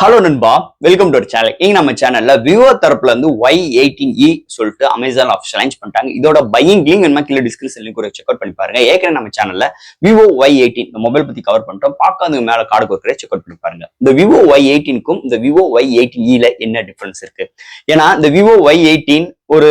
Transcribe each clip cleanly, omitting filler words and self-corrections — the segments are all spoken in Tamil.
ஹலோ நண்பா, வெல்கம் டு சேனல். இங்க நம்ம சேனல்ல விவோ தரப்புல இருந்து Y18E சொல்லிட்டு அமேசான் ஆஃபீஷியல் லான்ச் பண்ணிட்டாங்க. இதோட பையிங் லிங்க் வேணுமா கீழே டிஸ்கிரிப்ஷன் லிங்க் ஒரு செக் அவுட் பண்ணி பாருங்க. ஏற்கனவே நம்ம சேனல்ல விவோ Y18 இந்த மொபைல் பத்தி கவர் பண்ணிட்டோம். பார்க்காதவங்க மேல கார்டு கொடுக்குற செக் அவுட் பண்ணி பாருங்க. இந்த விவோ Y18க்கும் இந்த விவோ Y18E என்ன டிஃபரன்ஸ் இருக்கு? ஏன்னா இந்த விவோ Y18 ஒரு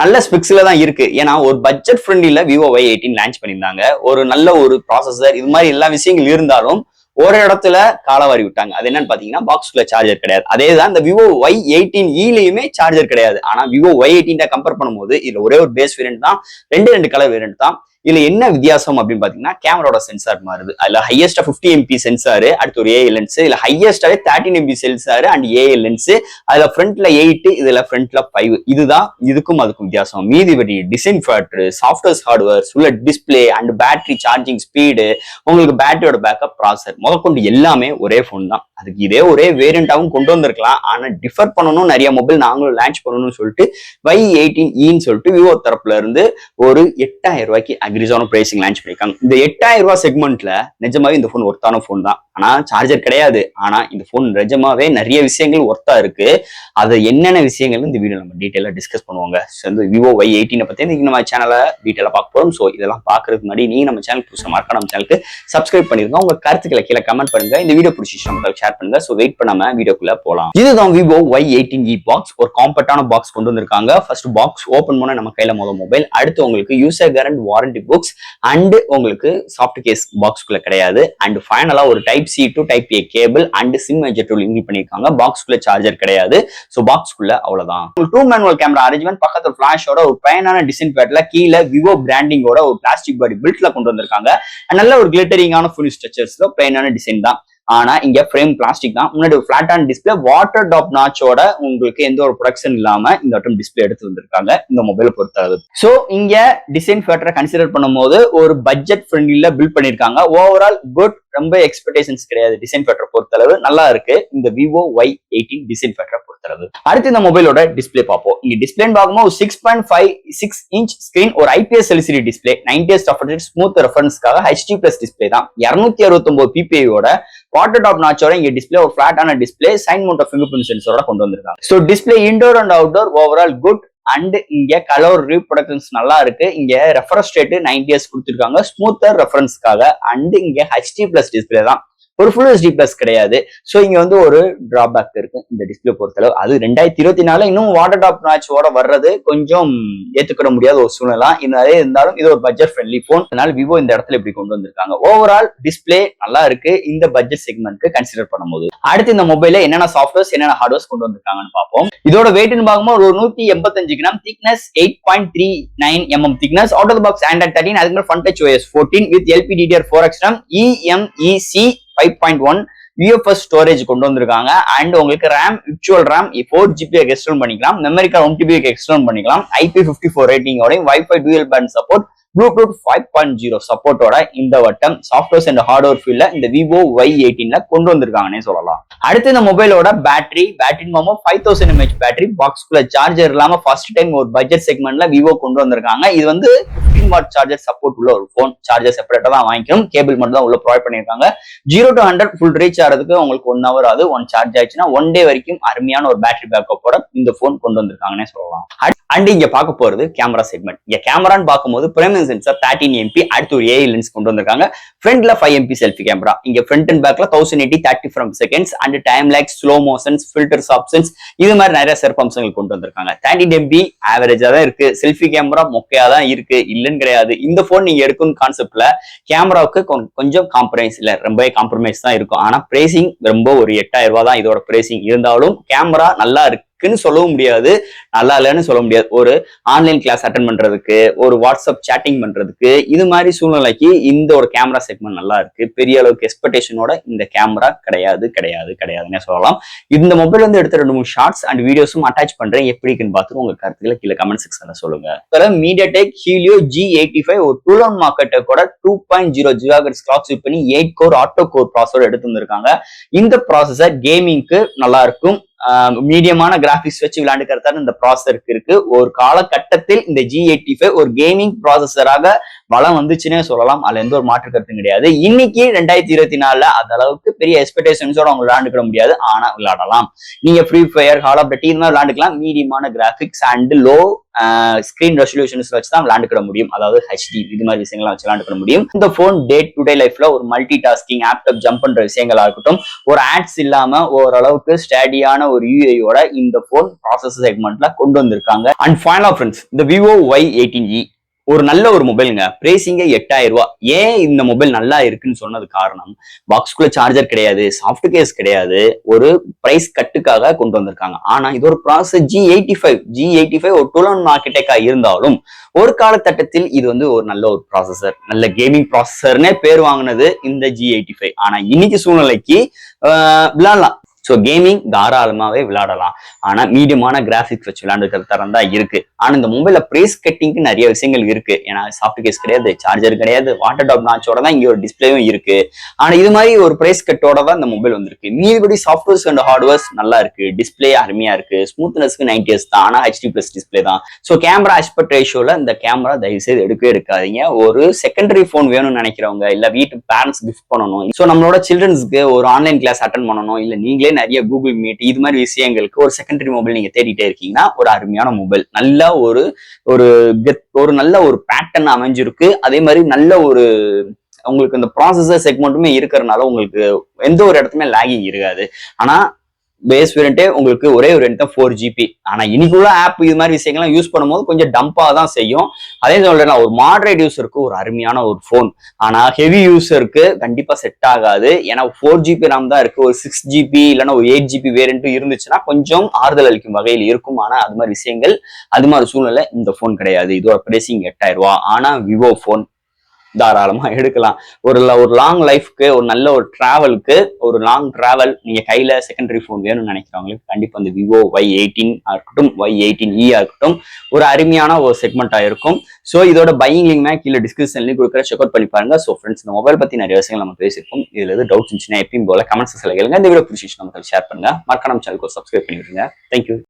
நல்ல ஸ்பெக்ஸ்ல தான் இருக்கு. ஏன்னா ஒரு பட்ஜெட் ஃப்ரெண்ட்லில விவோ Y18 லான்ச் பண்ணியிருந்தாங்க. ஒரு நல்ல ஒரு ப்ராசஸர் இது மாதிரி எல்லா விஷயங்கள் இருந்தாலும் ஒரு இடத்துல காலவாரி விட்டாங்க. அது என்னன்னு பாத்தீங்கன்னா பாக்ஸ்குள்ள சார்ஜர் கிடையாது. அதேதான் இந்த விவோ Y18E சார்ஜர் கிடையாது. ஆனா விவோ Y18 கம்பேர் பண்ணும்போது இதுல ஒரே ஒரு பேஸ் வேரியன்ட் தான், ரெண்டு கலர் வேரியன்ட் தான். இதுல என்ன வித்தியாசம் அப்படின்னு பாத்தீங்கன்னா கேமராவோட சென்சார் மாறுது. அதுல ஹையஸ்டா 50 MP சென்சார், அடுத்து ஒரு ஏஐ லென்ஸ், இதுல ஹையஸ்டாவே 13 MP sensor and AI lens. அதுல ஃப்ரண்ட்ல 8, இதுல ஃப்ரண்ட்ல 5. இதுதான் இதுக்கும் அதுக்கும் வித்தியாசம். மீதிபடி டிசைன் ஃபேக்டர், சாஃப்ட்வேர் ஹார்ட்வேர், உள்ள display and battery charging speed, உங்களுக்கு பேட்டரியோட பேக்கப், ப்ராசஸர் முதற்கொண்டு எல்லாமே ஒரே போன் தான். அதுக்கு இதே ஒரே வேரியண்டாவும் கொண்டு வந்திருக்கலாம். ஆனா டிஃபர் பண்ணணும், நிறைய மொபைல் நாங்களும் லான்ச் பண்ணணும்னு சொல்லிட்டு Y18E சொல்லிட்டு விவோ தரப்புல இருந்து ஒரு 8000 ரூபாய்க்கு அக்ரிஸான பிரைசிங் லான்ச் பண்ணிருக்காங்க. இந்த 8000 ரூபாய் செக்மெண்ட்ல நிஜமாவே இந்த போன் ஒர்த்தான போன் தான். ஆனா சார்ஜர் கிடையாது. ஆனா இந்த போன் நிஜமாவே நிறைய விஷயங்கள் ஒர்த்தா இருக்கு. அது என்னென்ன விஷயங்கள் இந்த வீடியோ நம்ம டீடைலா டிஸ்கஸ் பண்ணுவாங்க. விவோ Y18 பத்தி இன்னைக்கு நம்ம சேனலை டீடைலா பார்க்க போறோம். ஸோ இதெல்லாம் பார்க்கறதுக்கு முன்னாடி நீங்க நம்ம சேனல் புதுசா மறக்காம நம்ம சேனலுக்கு சப்ஸ்கிரைப் பண்ணிருங்க. உங்க கருத்துக்களை கீழே கமெண்ட் பண்ணுங்க. இந்த வீடியோ பிடிச்சிச்சு நமக்கு ஷேர் பண்ணுங்க. ஸோ வெயிட் பண்ணாம வீடியோக்குள்ள போலாம். இதுதான் விவோ Y18E பாக்ஸ். ஒரு காம்பேக்டான பாக்ஸ் கொண்டு வந்திருக்காங்க. ஃபர்ஸ்ட் பாக்ஸ் ஓபன் பண்ண நம்ம கையில மொபைல், அடுத்து உங்களுக்கு யூசர் கேரண்ட் வாரண்டி புக்ஸ் அண்ட் உங்களுக்கு சாஃப்ட் கேஸ் பாக்ஸ்குள்ள கிடையாது. அண்ட் ஃபைனலா ஒரு type C to type A cable and sim ejector include பண்ணிருக்காங்க. பாக்ஸ்குள்ள சார்ஜர் கிடையாது. சோ பாக்ஸ்குள்ள அவ்வளவுதான். 2 மேனுவல் கேமரா அரேஞ்ச்மெண்ட், பக்கத்துல ஃபிளாஷோட ஒரு பயனான டிசைன் பேட்ல கீழே விவோ பிராண்டிங்கோட ஒரு பிளாஸ்டிக் பாடி பில்ட்ல கொண்டு வந்திருக்காங்க. நல்ல ஒரு கிளிட்டரிங்கான ஃபுல் ஸ்ட்ரக்சர்ஸ்ல பிளைனான டிசைன் தான். ஆனா இங்க ஃப்ரேம் பிளாஸ்டிக் தான். முன்னாடி ஒரு பிளாட்டான டிஸ்பிளே வாட்டர் டாப் நாச்சோட உங்களுக்கு எந்த ஒரு ப்ரொடக்ஷன் இல்லாம இந்த வட்டம் டிஸ்பிளே எடுத்து வந்திருக்காங்க இந்த மொபைலை பொறுத்தளவு. சோ இங்க டிசைன் ஃபேக்டரை கன்சிடர் பண்ணும்போது ஒரு பட்ஜெட் ஃப்ரெண்ட்லில பில்ட் பண்ணிருக்காங்க. ஓவரால் குட், ரொம்ப எக்ஸ்பெக்டேஷன்ஸ் கிடையாது. டிசைன் ஃபேக்டரை பொறுத்தளவு நல்லா இருக்கு இந்த விவோ Y18 டிசைன் ஃபேக்டரை பொறுத்தளவு. அடுத்து இந்த மொபைலோட டிஸ்பிளே பார்ப்போம். இங்க டிஸ்பிளே பார்க்கும்போது 6.56 இன்ச் ஸ்கிரீன், ஒரு IPS LCD டிஸ்பிளே, 90 ஸ்மூத் ரெஃபரன்ஸ்க்காக HD+ டிஸ்பிளே தான். 269 PPI வாட்டர் டாப் நாச்சோட இங்க டிஸ்பிளே ஒரு பிளாட்டான display, side mount finger print சென்சரோட கொண்டு வந்திருக்காங்க. So display indoor and outdoor overall good. And இங்க கலர் ரீப்ரொடக்ஷன்ஸ் நல்லா இருக்கு. இங்க ரெஃபரன்ஸ் ரேட் 90 years கொடுத்திருக்காங்க ஸ்மூத்தர் ரெஃபரன்ஸ்க்காக. அண்ட் இங்க HD+ டிஸ்பிளே தான், ஒரு ஃபுல் HD+ கிடையாது. சோ இங்க ஒரு டிராபேக் இருக்கு இந்த டிஸ்பிளே பொறுத்தளவு. அது 2024 இன்னும் வாட்டர் டாப் நாச்சோட வர்றது கொஞ்சம் ஏத்துக்கிற முடியாத ஒரு சூழ்நிலை. இதே இருந்தாலும் இது ஒரு பட்ஜெட் ஃப்ரெண்ட்லி போன். அதனால விவோ இந்த இடத்துல இப்படி கொண்டு வந்திருக்காங்க. ஓவரால் டிஸ்பிளே நல்லா இருக்கு இந்த பட்ஜெட் செக்மெண்ட்க்கு கன்சிடர் பண்ணும்போது. அடுத்து இந்த மொபைல்ல என்னென்ன சாஃப்ட்வேர்ஸ் என்னென்ன ஹார்ட்வேர்ஸ் கொண்டு வந்திருக்காங்கன்னு பார்ப்போம். இதோட வெயிட்னு பார்க்கும்போது ஒரு 185 gram, thickness 8.39 mm thickness, out of the box Android 13, அதுக்கு மேல Fun Touch OS 14 with LPDDR4X RAM, eMEC 5.1 UFS storage கொண்டு வந்திருக்காங்க. அண்ட் உங்களுக்கு RAM, virtual RAM 4GB extend பண்ணிக்கலாம், மெமரி கார்டு 1TB எக்ஸ்டெண்ட் பண்ணிக்கலாம், IP54 ரேட்டிங்கோட, wifi dual band support, bluetooth 5.0 சப்போர்ட்டோட இந்த வட்டம் சாஃப்ட்வேர்ஸ் அண்ட் ஹார்ட்வேர் ஃபீல்ட்ல இந்த விவோ Y18 கொண்டு வந்திருக்காங்கன்னே சொல்லலாம். அடுத்து இந்த மொபைலோட பேட்டரி 5000 mAh பேட்டரி, பாக்ஸ்குள்ள சார்ஜர் இல்லாம ஃபர்ஸ்ட் டைம் ஒரு பட்ஜெட் செக்மெண்ட்ல விவோ கொண்டு வந்திருக்காங்க. இது 15 வாட் சார்ஜர் சப்போர்ட் உள்ள ஒரு போன். சார்ஜர் செப்பரேட்டா தான் வாங்கிக்கணும், கேபிள் மட்டும் தான் உள்ள ப்ரொவைட் பண்ணிருக்காங்க. 0 to 100 ஃபுல் ரீச் ஆகிறதுக்கு உங்களுக்கு 1 hour ஆகுது. ஒன் சார்ஜ் ஆயிடுச்சுன்னா 1 day வரைக்கும் அருமையான ஒரு பேட்டரி பேக்கப்போட இந்த போன் கொண்டு வந்திருக்காங்கன்னே சொல்லலாம். அண்ட் இங்க பார்க்க போறது கேமரா செக்மெண்ட். இங்க கேமரான்னு பார்க்கும்போது பிரைமரி சென்சார் 13 MP, அடுத்து ஒரு ஏஐ லென்ஸ் கொண்டு வந்திருக்காங்க. ஃப்ரண்ட்ல 5 MP செல்ஃபி கேமரா. இங்க ஃப்ரண்ட் அண்ட் பேக்ல 1080 30 frames seconds and time lakhs, slow motions, filters options, இது மாதிரி நிறைய சிறப்பு அம்சங்கள் கொண்டு வந்திருக்காங்க. 13 MP ஆவரேஜா தான் இருக்கு. செல்ஃபி கேமரா மொக்கையா தான் இருக்கு, இல்லன்னு கிடையாது. இந்த போன் நீங்க எடுக்கும் கான்செப்ட்ல கேமராவுக்கு கொஞ்சம் காம்ப்ரமைஸ் இல்ல, ரொம்பவே காம்ப்ரமைஸ் தான் இருக்கும். ஆனா பிரைசிங் ரொம்ப ஒரு 8000 ரூபாய் தான் இதோட பிரைசிங். இருந்தாலும் கேமரா நல்லா இருக்கு சொல்லவும் முடியாது, நல்லா இல்லைன்னு சொல்ல முடியாது. ஒரு ஆன்லைன் கிளாஸ் அட்டென்ட் பண்றதுக்கு, ஒரு வாட்ஸ்அப் சேட்டிங் பண்றதுக்கு, இது மாதிரி சூழ்நிலைக்கு இந்த ஒரு கேமரா செக்மெண்ட் நல்லா இருக்கு. பெரிய அளவுக்கு எக்ஸ்பெக்டேஷனோட இந்த கேமரா கிடையாதுன்னே சொல்லலாம். இந்த மொபைல் எடுத்த 2-3 ஷார்ட்ஸ் அண்ட் வீடியோஸும் அட்டாச் பண்றேன். எப்படின்னு பார்த்து உங்க கருத்துக்களை கீழே கமெண்ட் செக்ஷன்ல சொல்லுங்க. MediaTek Helio G85 ஒரு டூல் மார்க்கெட்டை கூட 2.0 GHz கிளாக் ஸ்பீட் பண்ணி 8 கோர் ஆட்டோ கோர் ப்ராசஸர் எடுத்து வந்திருக்காங்க. இந்த ப்ராசஸர் கேமிங்க்கு நல்லா இருக்கும். மீடியமான கிராபிக்ஸ் வச்சு விளையாண்டுக்கிறதா இந்த ப்ராசஸருக்கு இருக்கு. ஒரு காலகட்டத்தில் இந்த G85 ஒரு கேமிங் ப்ராசஸராக பலம் வந்துச்சுன்னே சொல்லலாம். அதுல எந்த ஒரு மாற்று கருத்தும் கிடையாது. இன்னைக்கு 2024 அந்த அளவுக்கு பெரிய எக்ஸ்பெக்டேஷன்ஸோட அவங்க விளையாண்டுக்கிட முடியாது. ஆனா விளையாடலாம். நீங்க Free Fire, Call of Duty இந்த மாதிரி விளையாண்டுக்கலாம். மீடியமான graphics and low screen resolutions வச்சு தான் விளையாண்டுக்கிட முடியும். அதாவது ஹெச்டி இது மாதிரி விஷயங்கள்லாம் வச்சு விளையாண்டுக்கிட முடியும். இந்த போன் டே டு டே லைஃப்ல ஒரு மல்டி டாஸ்கிங், ஆப்டாப் ஜம்ப் பண்ற விஷயங்களா இருக்கட்டும், ஒரு ஆட்ஸ் இல்லாம ஓரளவுக்கு ஸ்டடியான ஒரு யூஐயோட இந்த போன் ப்ராசஸர் செக்மெண்ட்ல கொண்டு வந்திருக்காங்க. அண்ட் ஃபைனலா ஃப்ரெண்ட்ஸ், இந்த விவோ Y18e ஒரு நல்ல ஒரு மொபைலுங்க. பிரைசிங்கே 8000 ரூபாய். ஏன் இந்த மொபைல் நல்லா இருக்குன்னு சொன்னது காரணம், பாக்ஸ்குள்ள சார்ஜர் கிடையாது, சாஃப்ட் கேஸ் கிடையாது, ஒரு பிரைஸ் கட்டுக்காக கொண்டு வந்திருக்காங்க. ஆனா இது ஒரு ப்ராசஸர் G85 ஒரு 12 ஆர்கிடெக்டா இருந்தாலும் ஒரு காலகட்டத்தில் இது வந்து ஒரு நல்ல ஒரு ப்ராசஸர், நல்ல கேமிங் ப்ராசஸர்னே பேர் வாங்கினது இந்த G85. ஆனா இன்னைக்கு சூழ்நிலைக்கு விளையாடலாம். ஸோ கேமிங் தாராளமாவே விளையாடலாம். ஆனா மீடியமான கிராபிக்ஸ் வச்சு விளையாண்டுக்கிற தரம் தான் இருக்கு. ஆனா இந்த மொபைல்ல பிரைஸ் கட்டிங்க்கு நிறைய விஷயங்கள் இருக்கு. ஏன்னா சாஃப்ட் கேஸ் கிடையாது, சார்ஜர் கிடையாது, வாட்டர் டாப் நாச்சோட தான் இங்க ஒரு டிஸ்பிளேயும் இருக்கு. ஆனா இது மாதிரி ஒரு பிரைஸ் கட்டோட தான் இந்த மொபைல் வந்திருக்கு. மீதிபடி சாஃப்ட்வேர்ஸ் அண்ட் ஹார்ட்வேர்ஸ் நல்லா இருக்கு, டிஸ்பிளே அருமையா இருக்கு, ஸ்மூத்னஸ்க்கு 90s தான், ஆனா HD+ டிஸ்பிளே தான். ஸோ கேமரா ஆஸ்பெக்ட் ரேஷியோல இந்த கேமரா தயவு செய்து எடுக்கவே எடுக்காதீங்க. ஒரு செகண்டரி போன் வேணும்னு நினைக்கிறவங்க, இல்ல வீட்டு பேரண்ட்ஸ் கிஃப்ட் பண்ணணும், ஸோ நம்மளோட சில்ட்ரன்ஸ்க்கு ஒரு ஆன்லைன் கிளாஸ் அட்டன் பண்ணணும், இல்ல நீங்களே நிறைய கூகுள் மீட் இது மாதிரி விஷயங்களுக்கு ஒரு செகண்டரி மொபைல் நீங்க தேடிட்டே இருக்கீங்கன்னா ஒரு அருமையான மொபைல். நல்ல ஒரு நல்ல ஒரு பேட்டர்ன் அமைஞ்சிருக்கு. அதே மாதிரி நல்ல ஒரு உங்களுக்கு இந்த ப்ராசஸர் செக்மெண்ட்டுமே இருக்கிறதுனால உங்களுக்கு எந்த ஒரு இடத்துமே லாகிங் இருக்காது. ஆனா பேஸ் வேரியன்ட்டே உங்களுக்கு ஒரே ஒரு தான் 4GB. ஆனா இன்னைக்குள்ள ஆப் இது மாதிரி விஷயங்கள்லாம் யூஸ் பண்ணும்போது கொஞ்சம் டம்பா தான் செய்யும். அதே சொல்றேன், ஒரு மாடரேட் யூஸருக்கு ஒரு அருமையான ஒரு போன். ஆனா ஹெவி யூஸருக்கு கண்டிப்பா செட் ஆகாது. ஏன்னா 4GB RAM தான் இருக்கு. ஒரு 6GB இல்லைன்னா ஒரு 8GB வேரியன்ட் இருந்துச்சுன்னா கொஞ்சம் ஆறுதல் அளிக்கும் வகையில் இருக்கும். ஆனா அது மாதிரி விஷயங்கள், அது மாதிரி சூழ்நிலை இந்த போன் கிடையாது. இதோட பிரைசிங் 8000 ரூபாய். ஆனா விவோ போன் தாராளமா எடுக்கலாம். ஒரு லாங் லைஃப்க்கு, ஒரு நல்ல ஒரு டிராவலுக்கு, ஒரு லாங் டிராவல் நீங்க கையில செகண்டரி போன் வேணும்னு நினைக்கிறவங்களுக்கு கண்டிப்பா இந்த விவோ Y18 இருக்கட்டும், Y18e இருக்கட்டும் ஒரு அருமையான ஒரு செக்மெண்டா இருக்கும். ஸோ இதோட பையிங் லிங்க் கீழே டிஸ்கிரிப்ஷன்லயும் கொடுக்குற செக் அவுட் பண்ணி பாருங்க. ஸோ ஃப்ரெண்ட்ஸ், இந்த மொபைல் பத்தி நிறைய விஷயங்கள் நம்ம பேசியிருக்கோம். இதுல எது டவுட்ஸ் இருந்துச்சுன்னா எப்பயும் போல கமெண்ட்ஸ் கேளுங்க. இந்த வீடியோ பிடிச்சிச்சு நம்ம ஷேர் பண்ணுங்க. மறக்காம சேனலுக்கு சப்ஸ்கிரைப் பண்ணிடுங்க. தேங்க்யூ.